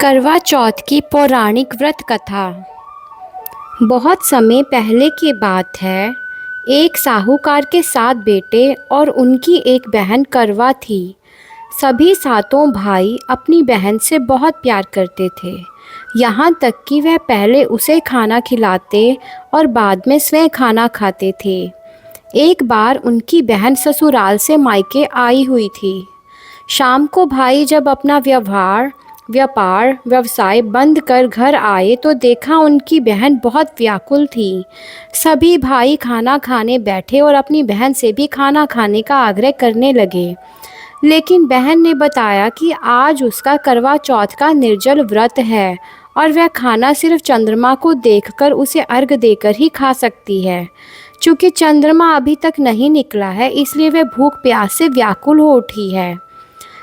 करवा चौथ की पौराणिक व्रत कथा। बहुत समय पहले की बात है। एक साहूकार के 7 बेटे और उनकी एक बहन करवा थी। सभी सातों भाई अपनी बहन से बहुत प्यार करते थे, यहाँ तक कि वह पहले उसे खाना खिलाते और बाद में स्वयं खाना खाते थे। एक बार उनकी बहन ससुराल से मायके आई हुई थी। शाम को भाई जब अपना व्यवसाय बंद कर घर आए तो देखा उनकी बहन बहुत व्याकुल थी। सभी भाई खाना खाने बैठे और अपनी बहन से भी खाना खाने का आग्रह करने लगे, लेकिन बहन ने बताया कि आज उसका करवा चौथ का निर्जल व्रत है और वह खाना सिर्फ चंद्रमा को देखकर उसे अर्घ देकर ही खा सकती है। चूँकि चंद्रमा अभी तक नहीं निकला है, इसलिए वह भूख प्यास से व्याकुल हो उठी है।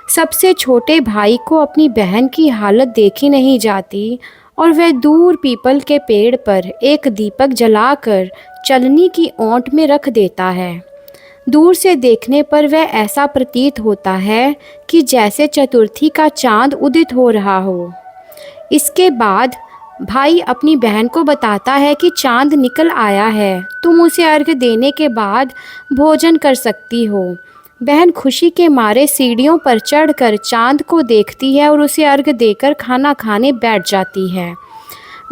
सबसे छोटे भाई को अपनी बहन की हालत देखी नहीं जाती और वह दूर पीपल के पेड़ पर एक दीपक जलाकर चलनी की ओंठ में रख देता है। दूर से देखने पर वह ऐसा प्रतीत होता है कि जैसे चतुर्थी का चांद उदित हो रहा हो। इसके बाद भाई अपनी बहन को बताता है कि चांद निकल आया है, तुम उसे अर्घ देने के बाद भोजन कर सकती हो। बहन खुशी के मारे सीढ़ियों पर चढ़कर चांद को देखती है और उसे अर्घ देकर खाना खाने बैठ जाती है।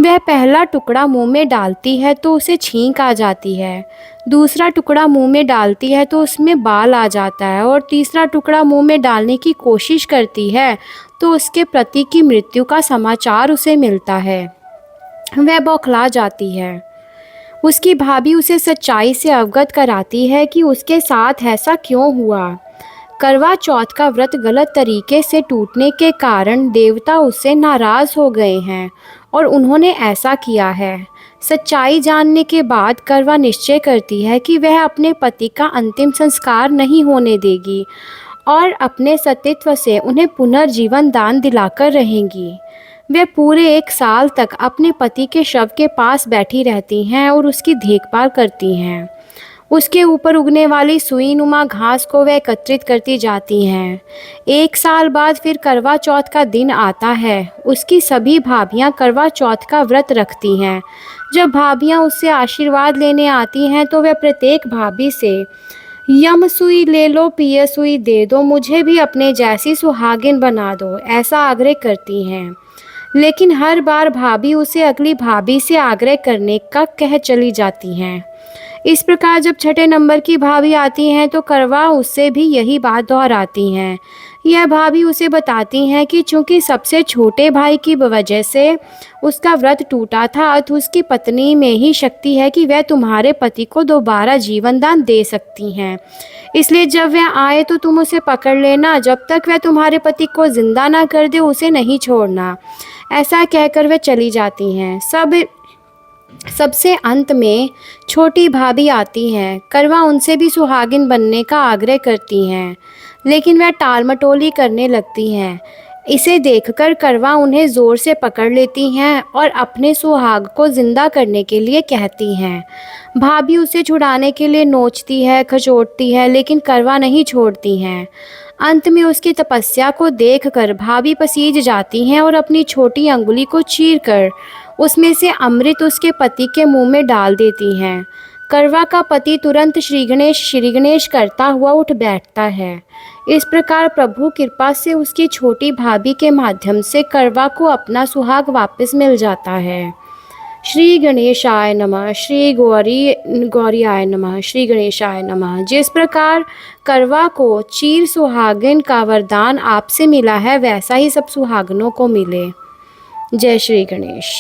वह पहला टुकड़ा मुंह में डालती है तो उसे छींक आ जाती है, दूसरा टुकड़ा मुंह में डालती है तो उसमें बाल आ जाता है और तीसरा टुकड़ा मुंह में डालने की कोशिश करती है तो उसके पति की मृत्यु का समाचार उसे मिलता है। वह बौखला जाती है। उसकी भाभी उसे सच्चाई से अवगत कराती है कि उसके साथ ऐसा क्यों हुआ। करवा चौथ का व्रत गलत तरीके से टूटने के कारण देवता उससे नाराज़ हो गए हैं और उन्होंने ऐसा किया है। सच्चाई जानने के बाद करवा निश्चय करती है कि वह अपने पति का अंतिम संस्कार नहीं होने देगी और अपने सतीत्व से उन्हें पुनर्जीवन दान दिलाकर रहेंगी। वे पूरे 1 साल तक अपने पति के शव के पास बैठी रहती हैं और उसकी देखभाल करती हैं। उसके ऊपर उगने वाली सुई नुमा घास को वे एकत्रित करती जाती हैं। 1 साल बाद फिर करवा चौथ का दिन आता है। उसकी सभी भाभियां करवा चौथ का व्रत रखती हैं। जब भाभियां उससे आशीर्वाद लेने आती हैं तो वह प्रत्येक भाभी से यम सुई ले लो, पिय सुई दे दो, मुझे भी अपने जैसी सुहागिन बना दो, ऐसा आग्रह करती हैं। लेकिन हर बार भाभी उसे अगली भाभी से आग्रह करने का कह चली जाती हैं। इस प्रकार जब छठे नंबर की भाभी आती हैं तो करवा उससे भी यही बात दोहराती हैं। यह भाभी उसे बताती हैं कि चूंकि सबसे छोटे भाई की वजह से उसका व्रत टूटा था, अतः उसकी पत्नी में ही शक्ति है कि वह तुम्हारे पति को दोबारा जीवन दान दे सकती हैं। इसलिए जब वह आए तो तुम उसे पकड़ लेना, जब तक वह तुम्हारे पति को जिंदा ना कर दे उसे नहीं छोड़ना। ऐसा कहकर वे चली जाती हैं। सबसे अंत में छोटी भाभी आती हैं। करवा उनसे भी सुहागिन बनने का आग्रह करती हैं, लेकिन वह टालमटोली करने लगती हैं। इसे देखकर करवा उन्हें ज़ोर से पकड़ लेती हैं और अपने सुहाग को जिंदा करने के लिए कहती हैं। भाभी उसे छुड़ाने के लिए नोचती है, खचोटती है, लेकिन करवा नहीं छोड़ती हैं। अंत में उसकी तपस्या को देखकर भाभी पसीज जाती हैं और अपनी छोटी अंगुली को चीरकर उसमें से अमृत उसके पति के मुंह में डाल देती हैं। करवा का पति तुरंत श्री गणेश करता हुआ उठ बैठता है। इस प्रकार प्रभु कृपा से उसकी छोटी भाभी के माध्यम से करवा को अपना सुहाग वापस मिल जाता है। श्री गणेशाय नमः, श्री गौरियाय नमः, श्री गणेशाय नमः। जिस प्रकार करवा को चीर सुहागिन का वरदान आपसे मिला है, वैसा ही सब सुहागनों को मिले। जय श्री गणेश।